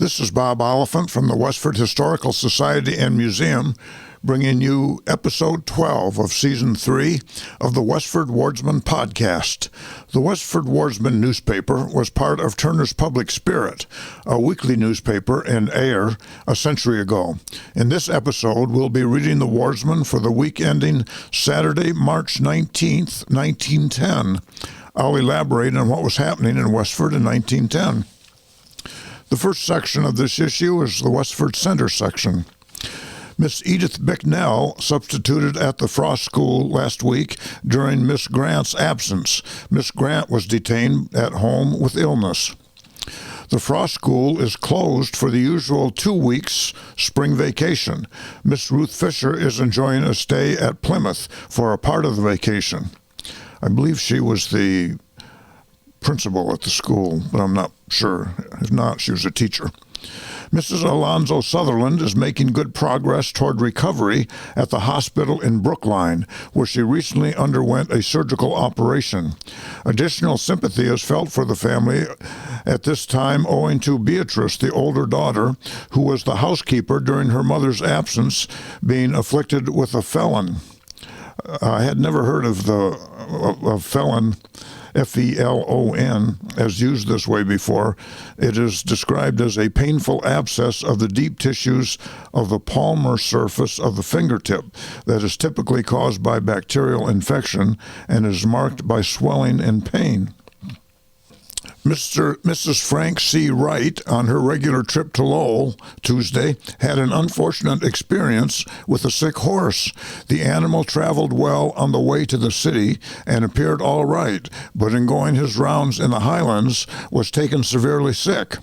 This is Bob Oliphant from the Westford Historical Society and Museum, bringing you episode 12 of season 3 of the Westford Wardsman podcast. The Westford Wardsman newspaper was part of Turner's Public Spirit, a weekly newspaper in Ayer a century ago. In this episode, we'll be reading the Wardsman for the week ending Saturday, March 19th, 1910. I'll elaborate on what was happening in Westford in 1910. The first section of this issue is the Westford Center section. Miss Edith Bicknell substituted at the Frost School last week during Miss Grant's absence. Miss Grant was detained at home with illness. The Frost School is closed for the usual 2 weeks spring vacation. Miss Ruth Fisher is enjoying a stay at Plymouth for a part of the vacation. I believe she was the principal at the school, but I'm not sure. If not, she was a teacher. Mrs. Alonzo Sutherland is making good progress toward recovery at the hospital in Brookline, where she recently underwent a surgical operation. Additional sympathy is felt for the family at this time owing to Beatrice, the older daughter, who was the housekeeper during her mother's absence, being afflicted with a felon. I had never heard of the felon, F-E-L-O-N, as used this way before. It is described as a painful abscess of the deep tissues of the palmar surface of the fingertip that is typically caused by bacterial infection and is marked by swelling and pain. Mrs. Frank C. Wright, on her regular trip to Lowell Tuesday, had an unfortunate experience with a sick horse. The animal traveled well on the way to the city and appeared all right, but in going his rounds in the Highlands was taken severely sick.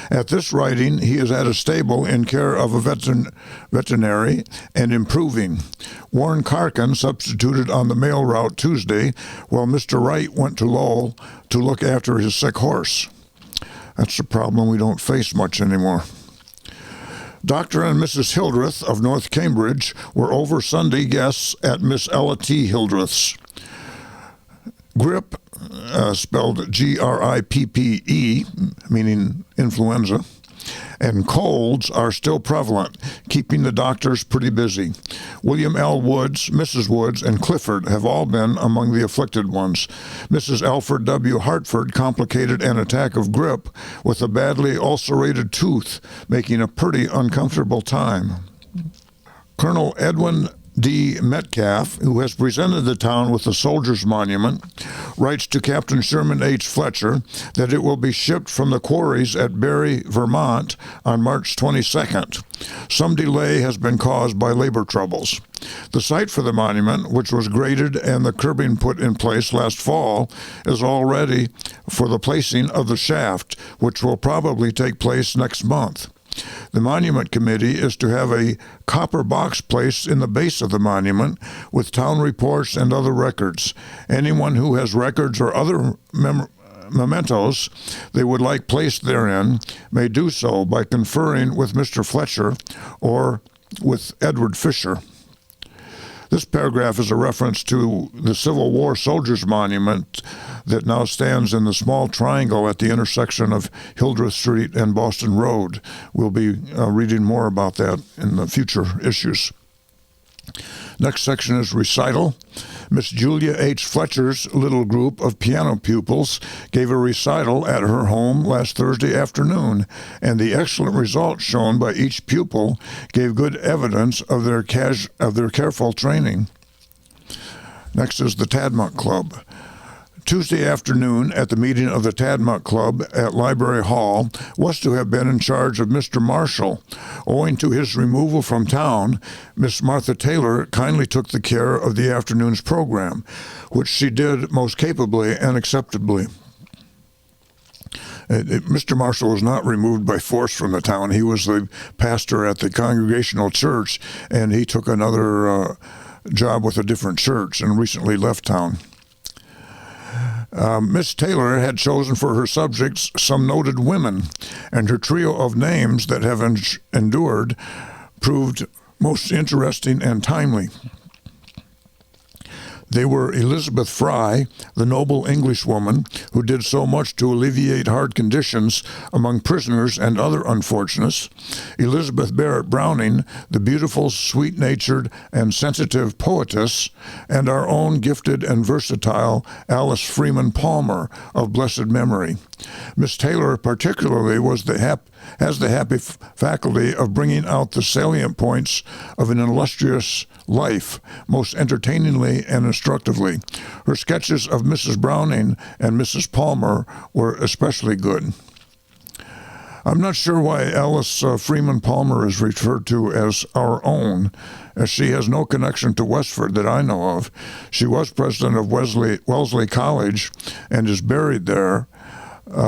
At this writing, he is at a stable in care of a veterinary and improving. Warren Carkin substituted on the mail route Tuesday, while Mr. Wright went to Lowell to look after his sick horse. That's a problem we don't face much anymore. Dr. and Mrs. Hildreth of North Cambridge were over Sunday guests at Miss Ella T. Hildreth's. Grip, spelled G-R-I-P-P-E, meaning influenza, and colds are still prevalent, keeping the doctors pretty busy. William L. Woods, Mrs. Woods, and Clifford have all been among the afflicted ones. Mrs. Alfred W. Hartford complicated an attack of grip with a badly ulcerated tooth, making a pretty uncomfortable time. Colonel Edwin D. Metcalf, who has presented the town with a soldier's monument, writes to Captain Sherman H. Fletcher that it will be shipped from the quarries at Barry, Vermont on March 22nd. Some delay has been caused by labor troubles. The site for the monument, which was graded and the curbing put in place last fall, is all ready for the placing of the shaft, which will probably take place next month. The Monument Committee is to have a copper box placed in the base of the monument with town reports and other records. Anyone who has records or other mementos they would like placed therein may do so by conferring with Mr. Fletcher or with Edward Fisher. This paragraph is a reference to the Civil War Soldiers Monument that now stands in the small triangle at the intersection of Hildreth Street and Boston Road. We'll be reading more about that in the future issues. Next section is recital. Miss Julia H. Fletcher's little group of piano pupils gave a recital at her home last Thursday afternoon, and the excellent results shown by each pupil gave good evidence of their careful training. Next is the Tadmont Club. Tuesday afternoon at the meeting of the Tadmont Club at Library Hall was to have been in charge of Mr. Marshall. Owing to his removal from town, Miss Martha Taylor kindly took the care of the afternoon's program, which she did most capably and acceptably. Mr. Marshall was not removed by force from the town. He was the pastor at the Congregational Church, and he took another job with a different church and recently left town. Miss Taylor had chosen for her subjects some noted women, and her trio of names that have endured proved most interesting and timely. They were Elizabeth Fry, the noble Englishwoman who did so much to alleviate hard conditions among prisoners and other unfortunates, Elizabeth Barrett Browning, the beautiful, sweet-natured, and sensitive poetess, and our own gifted and versatile Alice Freeman Palmer of blessed memory. Miss Taylor particularly has the happy faculty of bringing out the salient points of an illustrious life most entertainingly and instructively. Her sketches of Mrs. Browning and Mrs. Palmer were especially good. I'm not sure why Alice Freeman Palmer is referred to as our own, as she has no connection to Westford that I know of. She was president of Wellesley College and is buried there,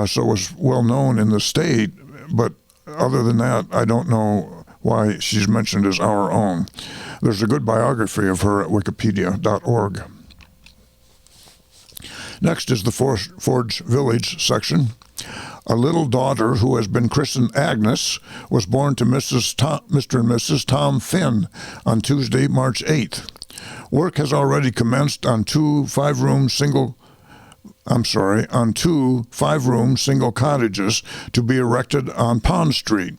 so was well known in the state, but other than that, I don't know why she's mentioned as our own. There's a good biography of her at wikipedia.org. Next is the Forge Village section. A little daughter who has been christened Agnes was born to Mr. and Mrs. Tom Finn on Tuesday, March 8th. Work has already commenced on two five-room single cottages to be erected on Pond Street.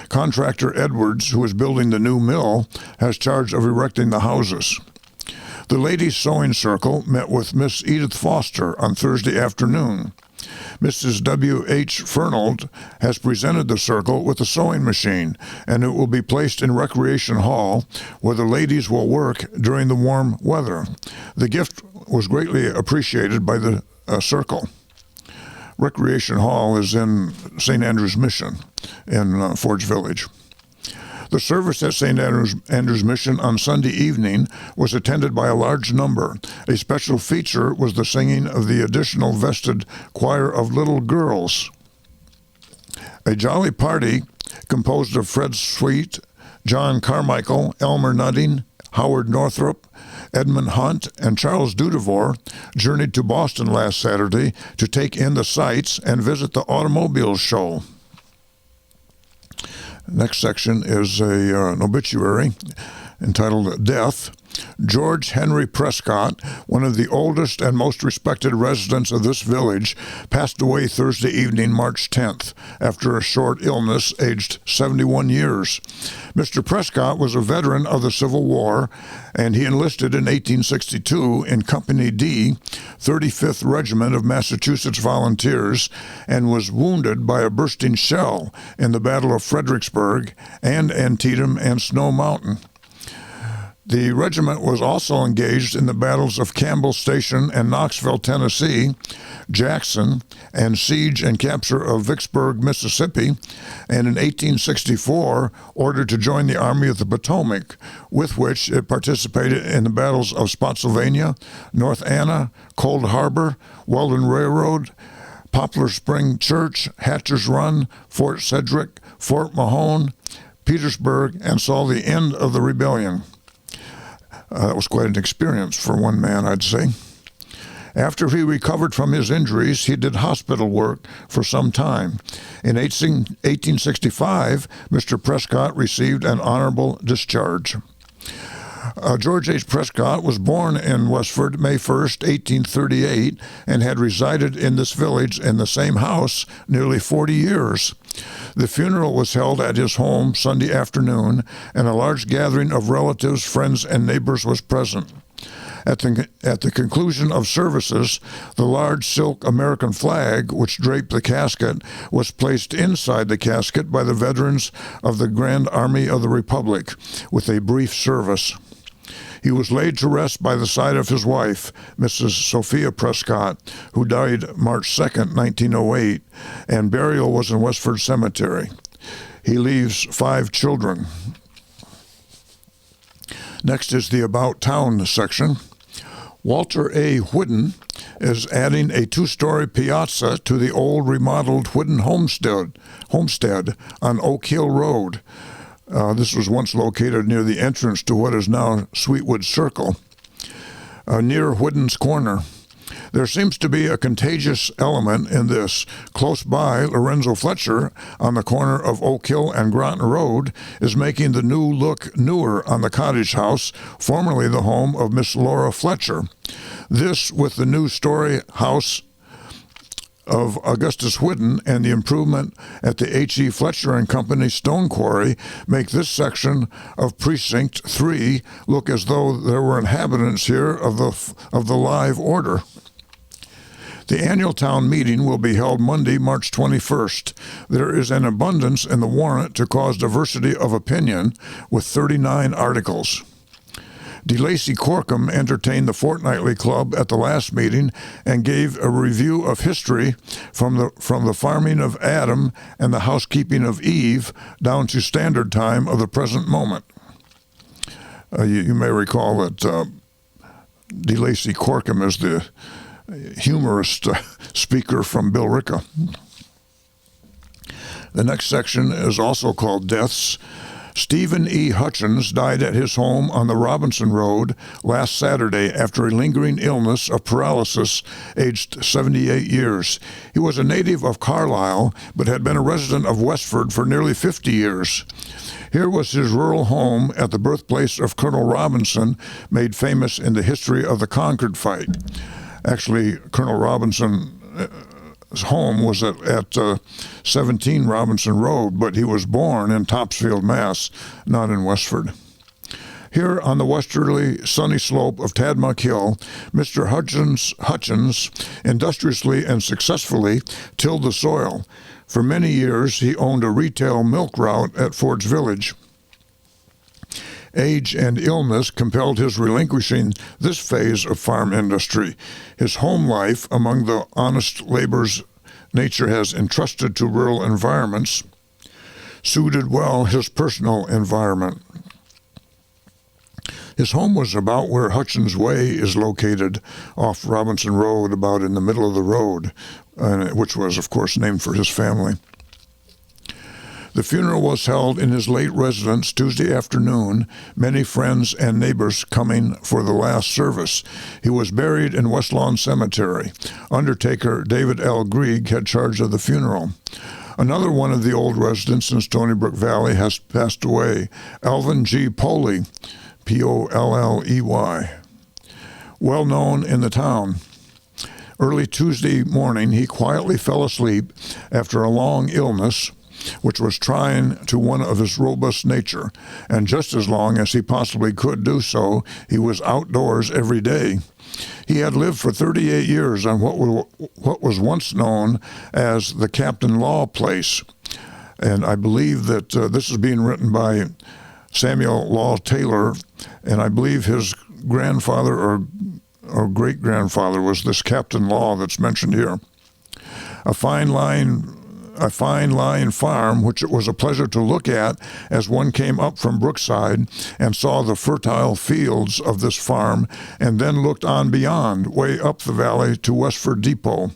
Contractor Edwards, who is building the new mill, has charge of erecting the houses. The Ladies' Sewing Circle met with Miss Edith Foster on Thursday afternoon. Mrs. W.H. Fernald has presented the circle with a sewing machine, and it will be placed in Recreation Hall, where the ladies will work during the warm weather. The gift was greatly appreciated by the circle. Recreation Hall is in St. Andrew's Mission in Forge Village. The service at St. Andrew's Mission on Sunday evening was attended by a large number. A special feature was the singing of the additional vested choir of little girls. A jolly party composed of Fred Sweet, John Carmichael, Elmer Nutting, Howard Northrop, Edmund Hunt, and Charles Dudevore journeyed to Boston last Saturday to take in the sights and visit the automobile show. Next section is an obituary entitled Death. George Henry Prescott, one of the oldest and most respected residents of this village, passed away Thursday evening, March 10th, after a short illness, aged 71 years. Mr. Prescott was a veteran of the Civil War, and he enlisted in 1862 in Company D, 35th Regiment of Massachusetts Volunteers, and was wounded by a bursting shell in the Battle of Fredericksburg and Antietam and Snow Mountain. The regiment was also engaged in the battles of Campbell Station and Knoxville, Tennessee, Jackson, and siege and capture of Vicksburg, Mississippi, and in 1864 ordered to join the Army of the Potomac, with which it participated in the battles of Spotsylvania, North Anna, Cold Harbor, Weldon Railroad, Poplar Spring Church, Hatcher's Run, Fort Sedgwick, Fort Mahone, Petersburg, and saw the end of the rebellion. That was quite an experience for one man, I'd say. After he recovered from his injuries, he did hospital work for some time. In 1865, Mr. Prescott received an honorable discharge. George H. Prescott was born in Westford May 1st, 1838, and had resided in this village in the same house nearly 40 years. The funeral was held at his home Sunday afternoon, and a large gathering of relatives, friends, and neighbors was present. At the conclusion of services, the large silk American flag, which draped the casket, was placed inside the casket by the veterans of the Grand Army of the Republic, with a brief service. He was laid to rest by the side of his wife, Mrs. Sophia Prescott, who died March 2nd, 1908, and burial was in Westford Cemetery. He leaves 5 children. Next is the About Town section. Walter A. Whidden is adding a 2-story piazza to the old remodeled Whidden homestead on Oak Hill Road. This was once located near the entrance to what is now Sweetwood Circle, near Whidden's Corner. There seems to be a contagious element in this. Close by, Lorenzo Fletcher, on the corner of Oak Hill and Groton Road, is making the new look newer on the cottage house, formerly the home of Miss Laura Fletcher. This, with the new story house of Augustus Whidden and the improvement at the H.E. Fletcher and Company stone quarry, make this section of Precinct 3 look as though there were inhabitants here of the live order. The annual town meeting will be held Monday, March 21st. There is an abundance in the warrant to cause diversity of opinion, with 39 articles. DeLacy Corkum entertained the Fortnightly Club at the last meeting and gave a review of history from the farming of Adam and the housekeeping of Eve down to standard time of the present moment. You may recall that DeLacy Corkum is the humorist speaker from Billerica. The next section is also called Deaths. Stephen E. Hutchins died at his home on the Robinson Road last Saturday after a lingering illness of paralysis, aged 78 years. He was a native of Carlisle, but had been a resident of Westford for nearly 50 years. Here was his rural home at the birthplace of Colonel Robinson, made famous in the history of the Concord fight. Actually, Colonel Robinson's home was at 17 Robinson Road, but he was born in Topsfield, Mass., not in Westford. Here on the westerly sunny slope of Tadmuck Hill, Mr. Hutchins industriously and successfully tilled the soil. For many years, he owned a retail milk route at Ford's Village. Age and illness compelled his relinquishing this phase of farm industry. His home life, among the honest labors nature has entrusted to rural environments, suited well his personal environment. His home was about where Hutchins Way is located, off Robinson Road, about in the middle of the road, which was, of course, named for his family. The funeral was held in his late residence Tuesday afternoon, many friends and neighbors coming for the last service. He was buried in West Lawn Cemetery. Undertaker David L. Grieg had charge of the funeral. Another one of the old residents in Stony Brook Valley has passed away, Alvin G. Poley, Polley, well known in the town. Early Tuesday morning, he quietly fell asleep after a long illness, which was trying to one of his robust nature, and just as long as he possibly could do so, he was outdoors every day. He had lived for 38 years on what was once known as the Captain Law Place, and I believe that this is being written by Samuel Law Taylor, and I believe his grandfather or great-grandfather was this Captain Law that's mentioned here. A fine line farm, which it was a pleasure to look at as one came up from Brookside and saw the fertile fields of this farm, and then looked on beyond, way up the valley to Westford Depot.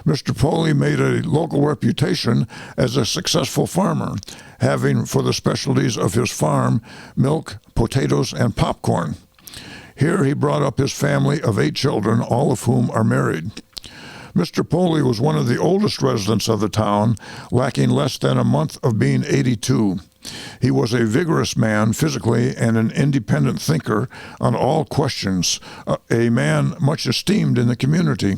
Mr. Poley made a local reputation as a successful farmer, having for the specialties of his farm milk, potatoes, and popcorn. Here he brought up his family of 8 children, all of whom are married. Mr. Poley was one of the oldest residents of the town, lacking less than a month of being 82. He was a vigorous man physically and an independent thinker on all questions, a man much esteemed in the community.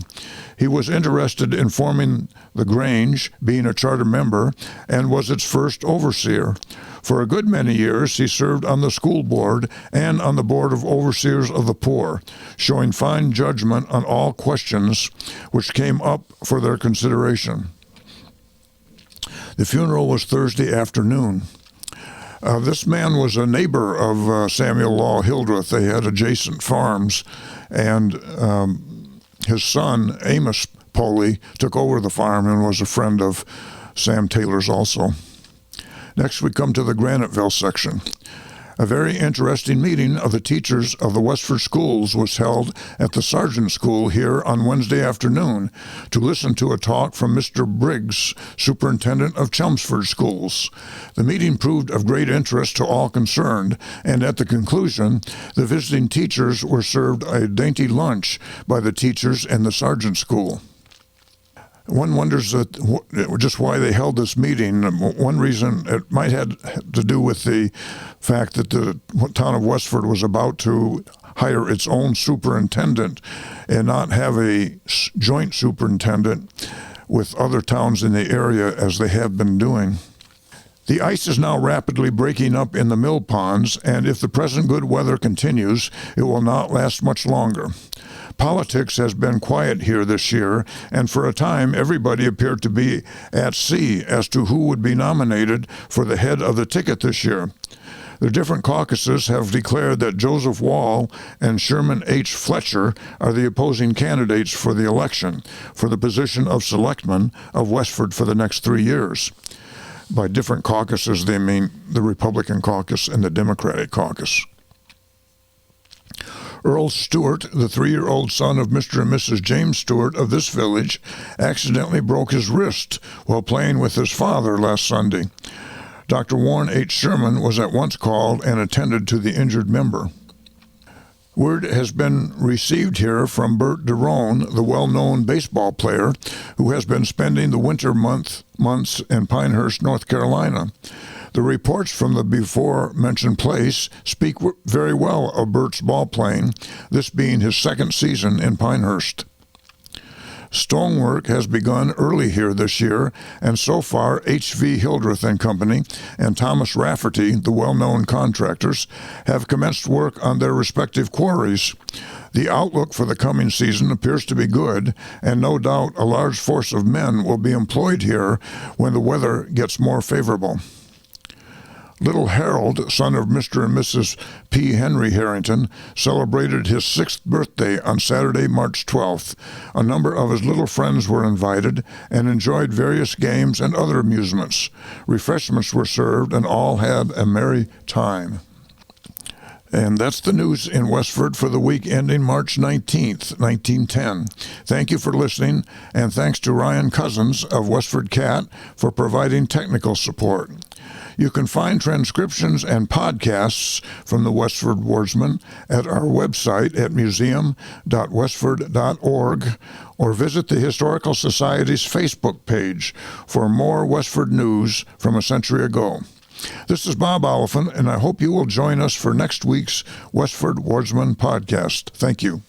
He was interested in forming the Grange, being a charter member, and was its first overseer. For a good many years, he served on the school board and on the board of overseers of the poor, showing fine judgment on all questions which came up for their consideration. The funeral was Thursday afternoon. This man was a neighbor of Samuel Law Hildreth. They had adjacent farms, and his son, Amos Poley, took over the farm and was a friend of Sam Taylor's also. Next, we come to the Graniteville section. A very interesting meeting of the teachers of the Westford schools was held at the Sargent School here on Wednesday afternoon to listen to a talk from Mr. Briggs, Superintendent of Chelmsford Schools. The meeting proved of great interest to all concerned, and at the conclusion, the visiting teachers were served a dainty lunch by the teachers in the Sargent School. One wonders just why they held this meeting. One reason it might have to do with the fact that the town of Westford was about to hire its own superintendent and not have a joint superintendent with other towns in the area as they have been doing. The ice is now rapidly breaking up in the mill ponds, and if the present good weather continues, it will not last much longer. Politics has been quiet here this year, and for a time everybody appeared to be at sea as to who would be nominated for the head of the ticket this year. The different caucuses have declared that Joseph Wall and Sherman H. Fletcher are the opposing candidates for the election for the position of selectman of Westford for the next 3 years. By different caucuses, they mean the Republican caucus and the Democratic caucus. Earl Stewart, the 3-year-old son of Mr. and Mrs. James Stewart of this village, accidentally broke his wrist while playing with his father last Sunday. Dr. Warren H. Sherman was at once called and attended to the injured member. Word has been received here from Bert DeRone, the well-known baseball player who has been spending the winter months in Pinehurst, North Carolina. The reports from the before-mentioned place speak very well of Bert's ball playing, this being his second season in Pinehurst. Stonework has begun early here this year, and so far H.V. Hildreth and Company and Thomas Rafferty, the well-known contractors, have commenced work on their respective quarries. The outlook for the coming season appears to be good, and no doubt a large force of men will be employed here when the weather gets more favorable. Little Harold, son of Mr. and Mrs. P. Henry Harrington, celebrated his 6th birthday on Saturday, March 12th. A number of his little friends were invited and enjoyed various games and other amusements. Refreshments were served, and all had a merry time. And that's the news in Westford for the week ending March 19th, 1910. Thank you for listening, and thanks to Ryan Cousins of WestfordCAT for providing technical support. You can find transcriptions and podcasts from the Westford Wardsman at our website at museum.westford.org or visit the Historical Society's Facebook page for more Westford news from a century ago. This is Bob Oliphant, and I hope you will join us for next week's Westford Wardsman podcast. Thank you.